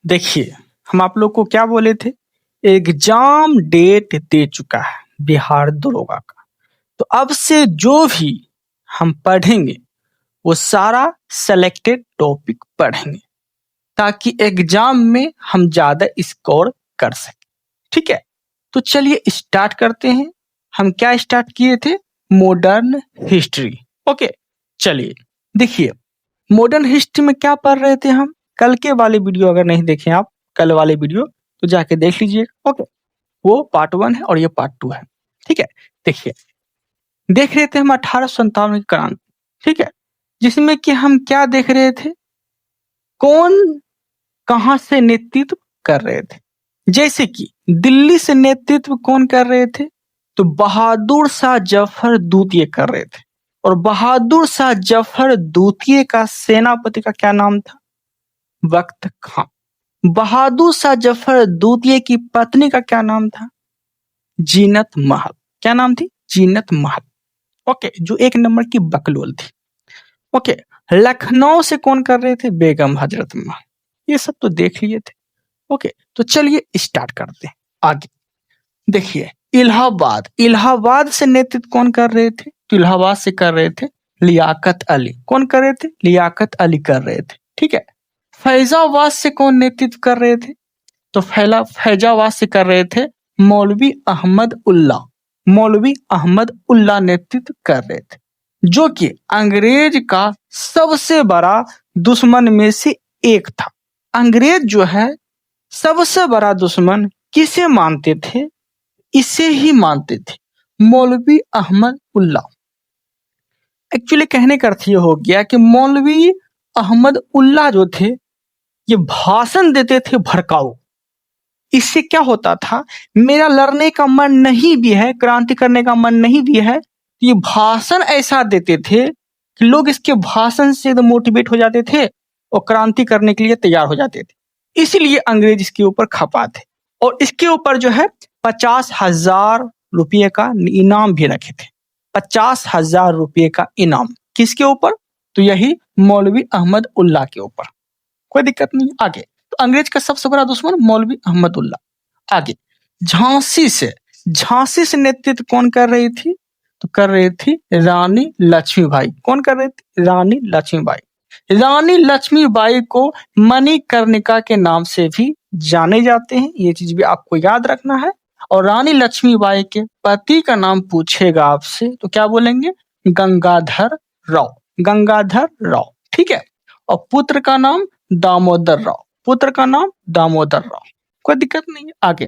देखिए, हम आप लोग को क्या बोले थे? एग्जाम डेट दे चुका है बिहार दरोगा का। तो अब से जो भी हम पढ़ेंगे वो सारा सेलेक्टेड टॉपिक पढ़ेंगे ताकि एग्जाम में हम ज्यादा स्कोर कर सकें। ठीक है, तो चलिए स्टार्ट करते हैं। हम क्या स्टार्ट किए थे? Modern history. ओके, चलिए देखिए, मॉडर्न हिस्ट्री में क्या पढ़ रहे थे हम? कल के वाले वीडियो अगर नहीं देखे आप, कल वाले वीडियो तो जाके देख लीजिए। ओके, वो पार्ट 1 है और ये पार्ट 2 है। ठीक है, देखिए, देख रहे थे हम 1857 की क्रांति। ठीक है, जिसमें कि हम क्या देख रहे थे? कौन कहां से नेतृत्व कर रहे थे? जैसे कि दिल्ली से नेतृत्व कौन कर रहे थे? तो बहादुर शाह जफर द्वितीय कर रहे थे। और बहादुर शाह जफर द्वितीय का सेनापति का क्या नाम था? बख्त खां। बहादुर शाह जफर द्वितीय की पत्नी का क्या नाम था? जीनत महल। क्या नाम थी? जीनत महल। ओके, जो एक नंबर की बकलोल थी। ओके, लखनऊ से कौन कर रहे थे? बेगम हजरत महल। ये सब तो देख लिए थे। ओके, तो चलिए स्टार्ट करते हैं आगे। देखिए, इलाहाबाद, इलाहाबाद से नेतृत्व कौन कर रहे थे? तो इलाहाबाद से कर रहे थे लियाकत अली। कौन कर रहे थे? लियाकत अली कर रहे थे। ठीक है, फैजाबाद से कौन नेतृत्व कर रहे थे? तो फैजाबाद से कर रहे थे मौलवी अहमद उल्ला। मौलवी अहमद उल्ला नेतृत्व कर रहे थे, जो कि अंग्रेज का सबसे बड़ा दुश्मन में से एक था। अंग्रेज जो है सबसे बड़ा दुश्मन किसे मानते थे? इसे ही मानते थे, मौलवी अहमद उल्ला। एक्चुअली कहने का अर्थ ये हो गया कि मौलवी अहमद उल्ला जो थे ये भाषण देते थे भड़काऊ। इससे क्या होता था? मेरा लड़ने का मन नहीं भी है, क्रांति करने का मन नहीं भी है, तो ये भाषण ऐसा देते थे कि लोग इसके भाषण से मोटिवेट हो जाते थे और क्रांति करने के लिए तैयार हो जाते थे। इसीलिए अंग्रेज इसके ऊपर खपा थे और इसके ऊपर जो है 50,000 रुपये का इनाम भी रखे थे। 50,000 रुपये का इनाम किसके ऊपर? तो यही मौलवी अहमद उल्ला के ऊपर। कोई दिक्कत नहीं। आगे, तो अंग्रेज का सबसे बड़ा दुश्मन मौलवी अहमद उल्ला। आगे, झांसी से नेतृत्व कौन कर रही थी? तो कर रही थी रानी लक्ष्मीबाई। कौन कर रही थी? रानी लक्ष्मीबाई। रानी लक्ष्मीबाई को मणिकर्णिका के नाम से भी जाने जाते हैं, ये चीज भी आपको याद रखना है। और रानी लक्ष्मीबाई के पति का नाम पूछेगा आपसे तो क्या बोलेंगे? गंगाधर राव। गंगाधर राव। ठीक है, और पुत्र का नाम दामोदर राव। पुत्र का नाम दामोदर राव। कोई दिक्कत नहीं है। आगे,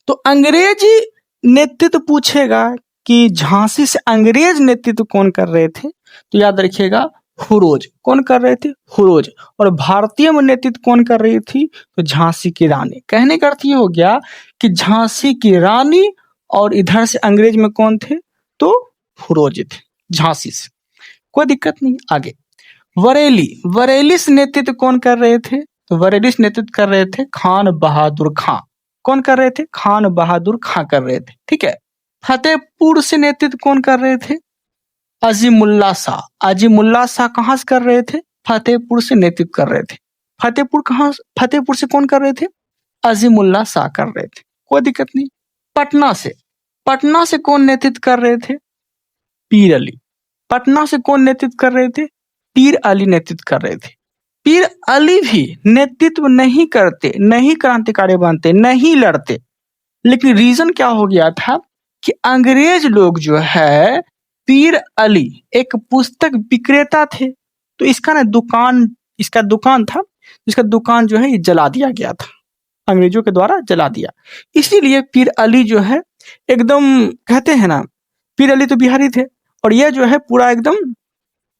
तो अंग्रेजी नेतृत्व पूछेगा कि झांसी से अंग्रेज नेतृत्व कौन कर रहे थे? तो याद रखिएगा हुरोज। कौन कर रहे थे? हुरोज। और भारतीय में नेतृत्व कौन कर रही थी? तो झांसी की रानी। कहने का अर्थ ये हो गया कि झांसी की रानी और इधर से अंग्रेज में कौन थे? तो हुरोज थे झांसी से। कोई दिक्कत नहीं। आगे, बरेली। बरेली से नेतृत्व कौन कर रहे थे? तो बरेली से नेतृत्व कर रहे थे खान बहादुर खां। कौन कर रहे थे? खान बहादुर खां कर रहे थे। ठीक है, फतेहपुर से नेतृत्व कौन कर रहे थे? अजीमुल्ला शाह। अजीमुल्ला शाह कहां से कर रहे थे? फतेहपुर से नेतृत्व कर रहे थे। फतेहपुर से कौन कर रहे थे? अजीमुल्ला शाह कर रहे थे। कोई दिक्कत नहीं। पटना से कौन नेतृत्व कर रहे थे? पीर अली। पटना से कौन नेतृत्व कर रहे थे? पीर अली नेतृत्व कर रहे थे। पीर अली भी नेतृत्व नहीं करते, नहीं क्रांतिकारी बनते, नहीं लड़ते, लेकिन रीजन क्या हो गया था कि अंग्रेज लोग जो है, पीर अली एक पुस्तक विक्रेता थे, तो इसका दुकान था, इसका दुकान जो है ये जला दिया गया था, अंग्रेजों के द्वारा जला दिया। इसीलिए पीर अली जो है एकदम, कहते हैं ना, पीर अली तो बिहारी थे और ये जो है पूरा एकदम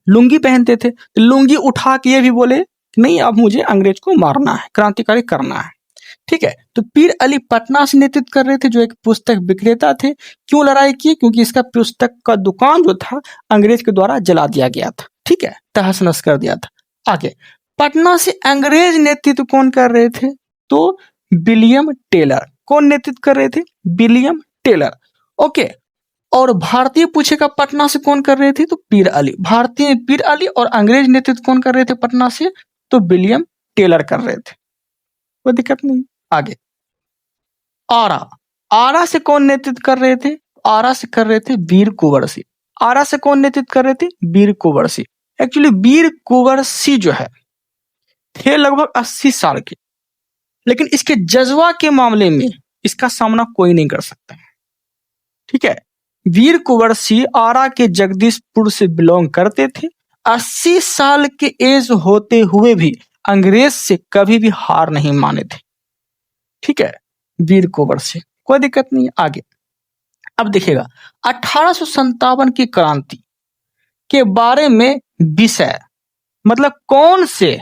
लुंगी पहनते थे। लुंगी उठा के ये भी बोले कि नहीं, अब मुझे अंग्रेज को मारना है, क्रांतिकारी करना है। ठीक है, तो पीर अली पटना से नेतृत्व कर रहे थे, जो एक पुस्तक विक्रेता थे। क्यों लड़ाई की? क्योंकि इसका पुस्तक का दुकान जो था अंग्रेज के द्वारा जला दिया गया था। ठीक है, तहस नहस कर दिया था। आगे, पटना से अंग्रेज नेतृत्व कौन कर रहे थे? तो विलियम टेलर। कौन नेतृत्व कर रहे थे? William Taylor. ओके, और भारतीय पूछेगा पटना से कौन कर रहे थे? तो पीर अली। भारतीय पीर अली और अंग्रेज नेतृत्व कौन कर रहे थे पटना से? तो विलियम टेलर कर रहे थे, कोई दिक्कत नहीं। आगे आरा, आरा से कौन नेतृत्व कर रहे थे? आरा से कर रहे थे वीर कुंवर सिंह। आरा से कौन नेतृत्व कर रहे थे? वीर कुंवर सिंह। एक्चुअली वीर कुंवर सिंह जो है थे लगभग 80 साल के, लेकिन इसके जज्बा के मामले में इसका सामना कोई नहीं कर सकता है, ठीक है। वीर कुंवर सिंह आरा के जगदीशपुर से बिलोंग करते थे। 80 साल के एज होते हुए भी अंग्रेज से कभी भी हार नहीं माने थे, ठीक है। वीर कुंवर सिंह, कोई दिक्कत नहीं। आगे अब देखिएगा 1857 की क्रांति के बारे में विषय, मतलब कौन से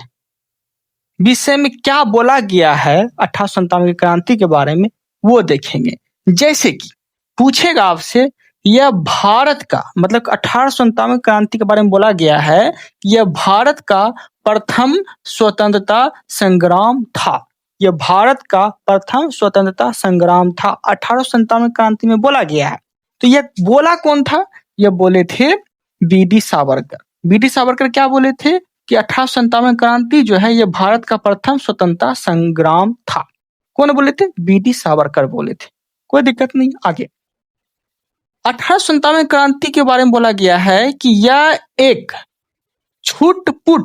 विषय में क्या बोला गया है 1857 की क्रांति के बारे में, वो देखेंगे। जैसे कि पूछेगा आपसे यह भारत का, मतलब 1857 क्रांति के बारे में बोला गया है यह भारत का प्रथम स्वतंत्रता संग्राम था। यह भारत का प्रथम स्वतंत्रता संग्राम था, 1857 क्रांति में बोला गया है। तो यह बोला कौन था? यह बोले थे बी.डी. सावरकर। बी.डी. सावरकर क्या बोले थे कि 1857 क्रांति जो है यह भारत का प्रथम स्वतंत्रता संग्राम था। कौन बोले थे? बी.डी. सावरकर बोले थे, कोई दिक्कत नहीं। आगे 1857 क्रांति के बारे में बोला गया है कि यह एक छुटपुट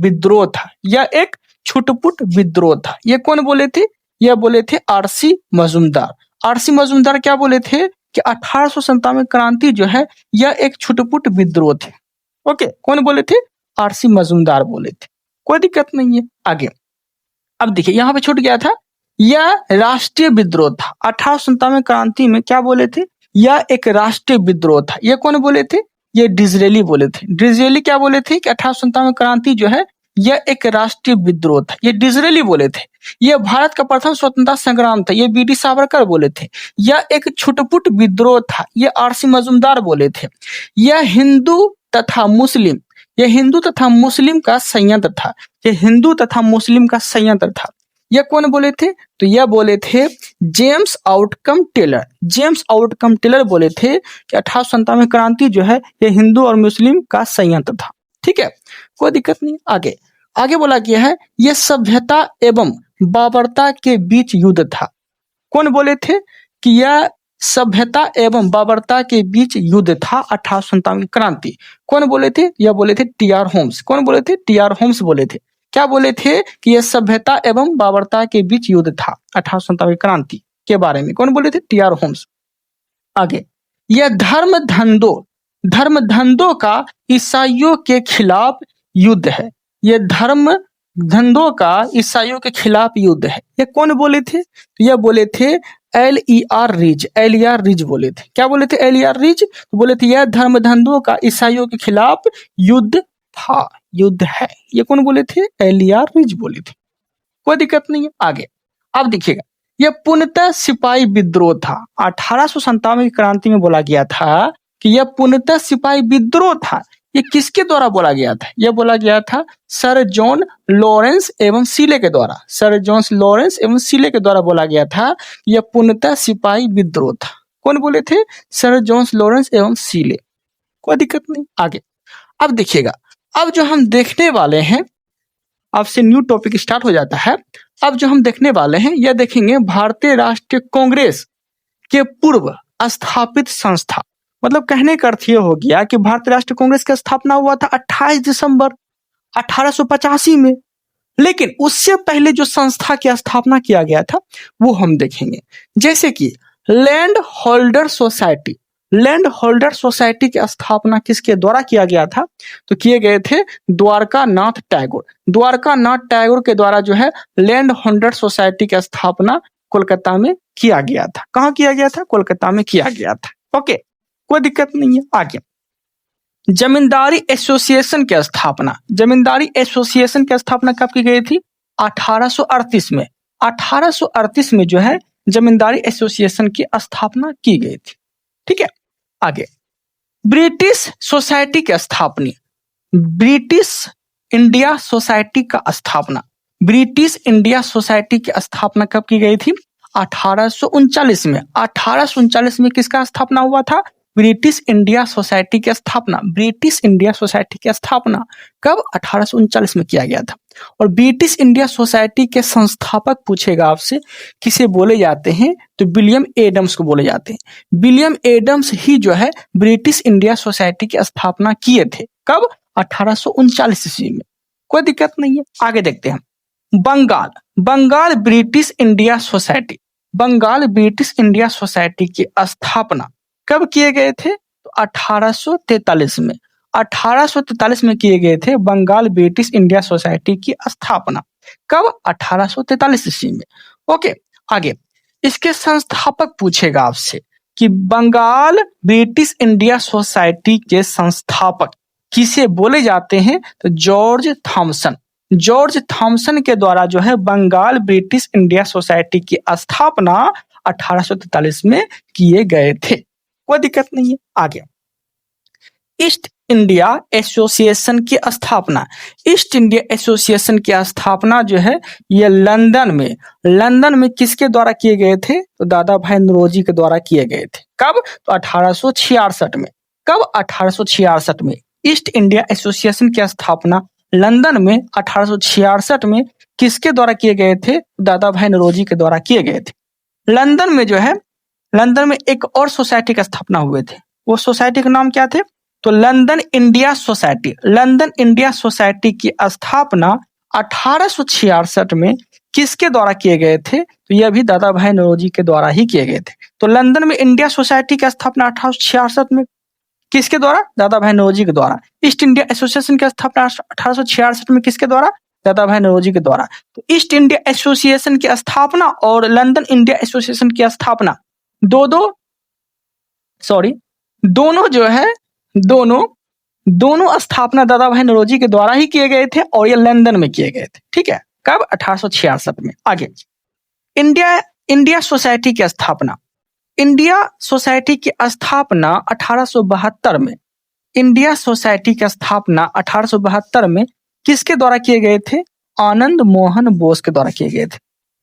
विद्रोह था। यह एक छुटपुट विद्रोह था। ये कौन बोले थे? यह बोले थे आर.सी. मजूमदार। आर.सी. मजूमदार क्या बोले थे कि 1857 क्रांति जो है यह एक छुटपुट विद्रोह थे। ओके, कौन बोले थे? आर.सी. मजूमदार बोले थे, कोई दिक्कत नहीं है। आगे अब देखिए यहाँ पे छूट गया था, यह राष्ट्रीय विद्रोह था। 1857 क्रांति में क्या बोले थे? यह एक राष्ट्रीय विद्रोह था। ये कौन बोले थे? ये डिसरेली बोले थे। डिसरेली क्या बोले थे कि 1857 क्रांति जो है यह एक राष्ट्रीय विद्रोह था। ये डिसरेली बोले थे। यह भारत का प्रथम स्वतंत्रता संग्राम था। ये बी.डी. सावरकर बोले थे। यह एक छुटपुट विद्रोह था। ये आर.सी. मजूमदार बोले थे। यह हिंदू तथा मुस्लिम का संयंत्र था। यह हिंदू तथा मुस्लिम का संयंत्र था। यह कौन बोले थे? तो यह बोले थे James Outcome Taylor. James Outcome Taylor बोले थे कि 1857 क्रांति जो है यह हिंदू और मुस्लिम का संयंत्र था, ठीक है, कोई दिक्कत नहीं। आगे बोला गया है यह सभ्यता एवं बर्बरता के बीच युद्ध था। कौन बोले थे कि यह सभ्यता एवं बर्बरता के बीच युद्ध था 1857 की क्रांति। कौन बोले थे? यह बोले थे टी.आर. होम्स। कौन बोले थे? टी.आर. होम्स बोले थे। क्या बोले थे कि यह सभ्यता एवं बर्बरता के बीच युद्ध था 1857 की क्रांति के बारे में। कौन बोले थे? टी.आर. होम्स। आगे यह धर्म धंधों का ईसाइयों के खिलाफ युद्ध है। यह धर्म धंधों का ईसाइयों के खिलाफ युद्ध है। ये कौन बोले थे? तो यह बोले थे एल.ई.आर. रिज। एल.ई.आर. रिज बोले थे। क्या बोले थे? एल.ई.आर. रिज। तो बोले थे यह धर्म धंधों का ईसाइयों के खिलाफ युद्ध था, युद्ध है। ये कौन बोले थे? एल.ई.आर. रिज बोले थे, कोई दिक्कत नहीं है। आगे अब देखिएगा यह पूर्णतः सिपाही विद्रोह था। 1857 की क्रांति में बोला गया था कि यह पूर्णतः सिपाही विद्रोह था। ये किसके द्वारा बोला गया था? यह बोला गया था सर जॉन लॉरेंस एवं सीले के द्वारा। सर जॉन लॉरेंस एवं सीले के द्वारा बोला गया था यह पूर्णतः सिपाही विद्रोह था। कौन बोले थे? सर जॉन लॉरेंस एवं सीले, कोई दिक्कत नहीं। आगे अब देखिएगा, अब जो हम देखने वाले हैं, अब से न्यू टॉपिक स्टार्ट हो जाता है। अब जो हम देखने वाले हैं यह देखेंगे भारतीय राष्ट्रीय कांग्रेस के पूर्व स्थापित संस्था। मतलब कहने का अर्थ यह हो गया कि भारतीय राष्ट्रीय कांग्रेस की स्थापना हुआ था 28 दिसंबर 1885 में, लेकिन उससे पहले जो संस्था की स्थापना किया गया था वो हम देखेंगे। जैसे कि land holder society. Land holder society की स्थापना किसके द्वारा किया गया था? तो किए गए थे द्वारका नाथ टैगोर। द्वारका नाथ टैगोर के द्वारा जो है लैंड होल्डर सोसाइटी की स्थापना कोलकाता में किया गया था। कहाँ किया गया था? कोलकाता में किया गया था। ओके, कोई दिक्कत नहीं है। आगे जमींदारी एसोसिएशन की स्थापना। जमींदारी एसोसिएशन की स्थापना कब की गई थी? 1838 में। 1838 में जो है जमींदारी एसोसिएशन की स्थापना की गई थी, ठीक है। आगे ब्रिटिश सोसाइटी की स्थापना। ब्रिटिश इंडिया सोसाइटी का स्थापना। ब्रिटिश इंडिया सोसाइटी की स्थापना कब की गई थी? 1839 में। 1839 में किसका स्थापना हुआ था? ब्रिटिश इंडिया सोसाइटी की स्थापना। ब्रिटिश इंडिया सोसाइटी की स्थापना कब? 1839 में किया गया था। और ब्रिटिश इंडिया सोसाइटी के संस्थापक पूछेगा आपसे किसे बोले जाते हैं, तो विलियम एडम्स को बोले जाते हैं। विलियम एडम्स ही जो है ब्रिटिश इंडिया सोसाइटी की स्थापना किए थे। कब? 1839 ईस्वी में। कोई दिक्कत नहीं है। आगे देखते हैं। Bengal, Bengal British India society, Bengal British India society की स्थापना कब किए गए थे, तो 1843 में। 1843 में किए गए थे बंगाल ब्रिटिश इंडिया सोसाइटी की स्थापना। कब? 1843 ईस्वी में। ओके, आगे इसके संस्थापक पूछेगा आपसे कि बंगाल ब्रिटिश इंडिया सोसाइटी के संस्थापक किसे बोले जाते हैं, तो जॉर्ज थॉमसन। जॉर्ज थॉमसन के द्वारा जो है बंगाल ब्रिटिश इंडिया सोसाइटी की स्थापना 1843 में किए गए थे। कोई दिक्कत नहीं है। आगे ईस्ट इंडिया एसोसिएशन की स्थापना, ईस्ट इंडिया एसोसिएशन की स्थापना जो है ये लंदन में किसके द्वारा किए गए थे, तो दादा भाई नौरोजी के द्वारा किए गए थे। कब? तो 1866 में। कब? 1866 में ईस्ट इंडिया एसोसिएशन की स्थापना लंदन में 1866 में किसके द्वारा किए गए थे, दादा भाई नौरोजी के द्वारा किए गए थे। लंदन में जो है, लंदन में एक और सोसाइटी की स्थापना हुए थे। वो सोसाइटी का नाम क्या थे, तो London India society. London India society की स्थापना 1866 में किसके द्वारा किए गए थे, तो यह भी दादा भाई नौरोजी के द्वारा ही किए गए थे। तो लंदन में इंडिया सोसाइटी की स्थापना 1866 में किसके द्वारा, दादा भाई नौरोजी के द्वारा। ईस्ट इंडिया एसोसिएशन की स्थापना 1866 में किसके द्वारा, दादा भाई नौरोजी के द्वारा। तो ईस्ट इंडिया एसोसिएशन की स्थापना और लंदन इंडिया एसोसिएशन की स्थापना दोनों जो है दोनों स्थापना दादा भाई नौरोजी के द्वारा ही किए गए थे और ये लंदन में किए गए थे। ठीक है, कब? 1866 में। आगे इंडिया सोसाइटी की स्थापना, इंडिया सोसाइटी की स्थापना 1872 में। इंडिया सोसाइटी की स्थापना 1872 में किसके द्वारा किए गए थे, आनंद मोहन बोस के द्वारा किए गए थे।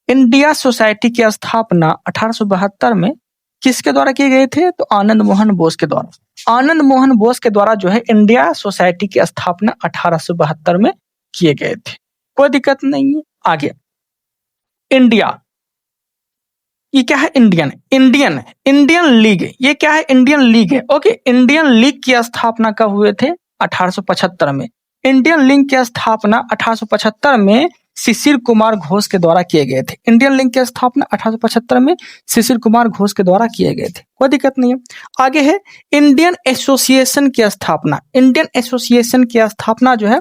इंडिया सोसाइटी की स्थापना 1872 में किसके द्वारा किए गए थे, तो आनंद मोहन बोस के द्वारा। आनंद मोहन बोस के द्वारा जो है इंडिया सोसाइटी की स्थापना 1872 में किए गए थे। कोई दिक्कत नहीं है। आगे इंडिया, ये क्या है, इंडियन लीग। ये क्या है, इंडियन लीग है। ओके, इंडियन लीग की स्थापना कब हुए थे, 1875 में। इंडियन लीग की स्थापना 1875 में शिशिर कुमार घोष के द्वारा किए गए थे। इंडियन लीग की स्थापना 1875 में शिशिर कुमार घोष के द्वारा किए गए थे। कोई दिक्कत नहीं है। आगे है इंडियन एसोसिएशन की स्थापना। इंडियन एसोसिएशन की स्थापना जो है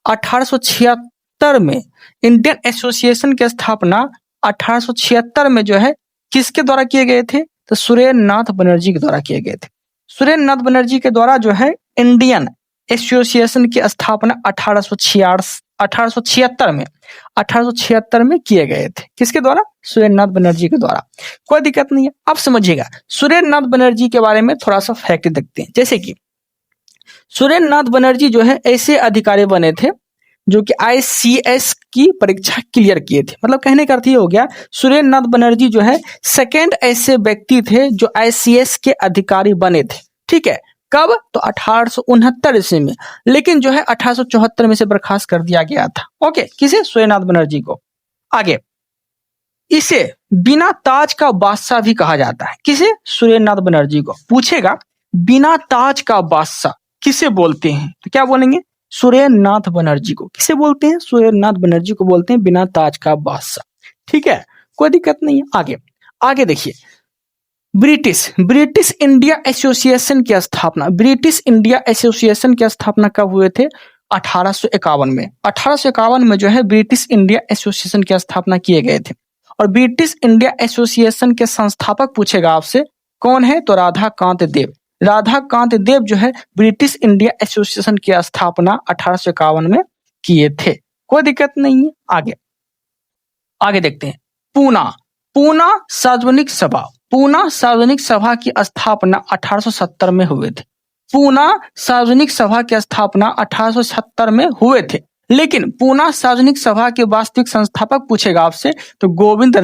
1876 में। इंडियन एसोसिएशन की स्थापना 1876 में जो है किसके द्वारा किए गए थे, तो सुरेंद्र नाथ बनर्जी के द्वारा किए गए थे। सुरेंद्र नाथ बनर्जी के द्वारा जो है इंडियन एसोसिएशन की स्थापना 1876 में किए गए थे। किसके द्वारा, सुरेंद्र नाथ बनर्जी के द्वारा। कोई दिक्कत नहीं है। अब समझिएगा सुरेंद्र नाथ बनर्जी के बारे में थोड़ा सा फैक्ट देखते हैं। जैसे कि सुरेंद्र नाथ बनर्जी जो है ऐसे अधिकारी बने थे जो कि ICS की परीक्षा क्लियर किए थे। मतलब कहने का अर्थ ये हो गया, सुरेंद्र नाथ बनर्जी जो है सेकंड ऐसे व्यक्ति थे जो ICS के अधिकारी बने थे। ठीक है, कब, तो 1869 ईस्वी में। लेकिन जो है 1874 में से बर्खास्त कर दिया गया था। ओके, किसे, सुरेंद्र नाथ बनर्जी को। आगे इसे बिना ताज का बादशाह भी कहा जाता है। किसे, सुरेंद्र नाथ बनर्जी को। पूछेगा बिना ताज का बादशाह किसे बोलते हैं, तो क्या बोलेंगे, सुरेंद्र नाथ बनर्जी को। किसे बोलते हैं, सुरेंद्र नाथ बनर्जी को बोलते हैं बिना ताज का बादशाह। ठीक है, कोई दिक्कत नहीं है। आगे देखिए ब्रिटिश इंडिया एसोसिएशन की स्थापना। ब्रिटिश इंडिया एसोसिएशन की स्थापना कब हुए थे, 1851 में। 1851 में जो है ब्रिटिश इंडिया एसोसिएशन की स्थापना किए गए थे। और ब्रिटिश इंडिया एसोसिएशन के संस्थापक पूछेगा आपसे कौन है, तो राधाकांत देव। राधाकांत देव जो है ब्रिटिश इंडिया एसोसिएशन की स्थापना 1851 में किए थे। कोई दिक्कत नहीं है। आगे देखते हैं पूना सार्वजनिक सभा। पूना सार्वजनिक सभा की स्थापना 1870 में हुए थे। पूना सार्वजनिक सभा की स्थापना 1870 में हुए थे। लेकिन पूना सार्वजनिक सभा के वास्तविक संस्थापक पूछेगा आपसे, तो गोविंद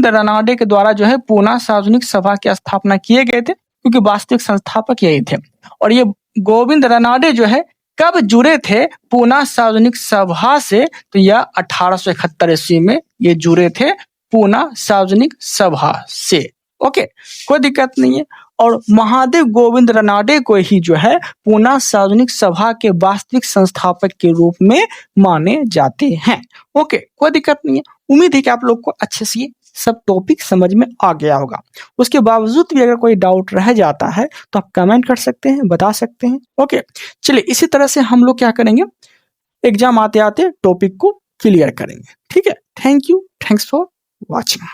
रनाडे के द्वारा जो है पूना सार्वजनिक सभा की स्थापना किए गए थे, क्योंकि वास्तविक संस्थापक यही थे। और ये गोविंद रनाडे जो है कब जुड़े थे पूना सार्वजनिक सभा से? तो यह 1871 ईस्वी में ये जुड़े थे पूना सार्वजनिक सभा से। ओके, कोई दिक्कत नहीं है। और महादेव गोविंद रनाडे को ही जो है पूना सार्वजनिक सभा के वास्तविक संस्थापक के रूप में माने जाते हैं। ओके, कोई दिक्कत नहीं है। उम्मीद है कि आप लोग को अच्छे से ये सब टॉपिक समझ में आ गया होगा। उसके बावजूद भी अगर कोई डाउट रह जाता है तो आप कमेंट कर सकते हैं, बता सकते हैं। ओके, चलिए इसी तरह से हम लोग क्या करेंगे, एग्जाम आते आते टॉपिक को क्लियर करेंगे। ठीक है, thank you, thanks for watching.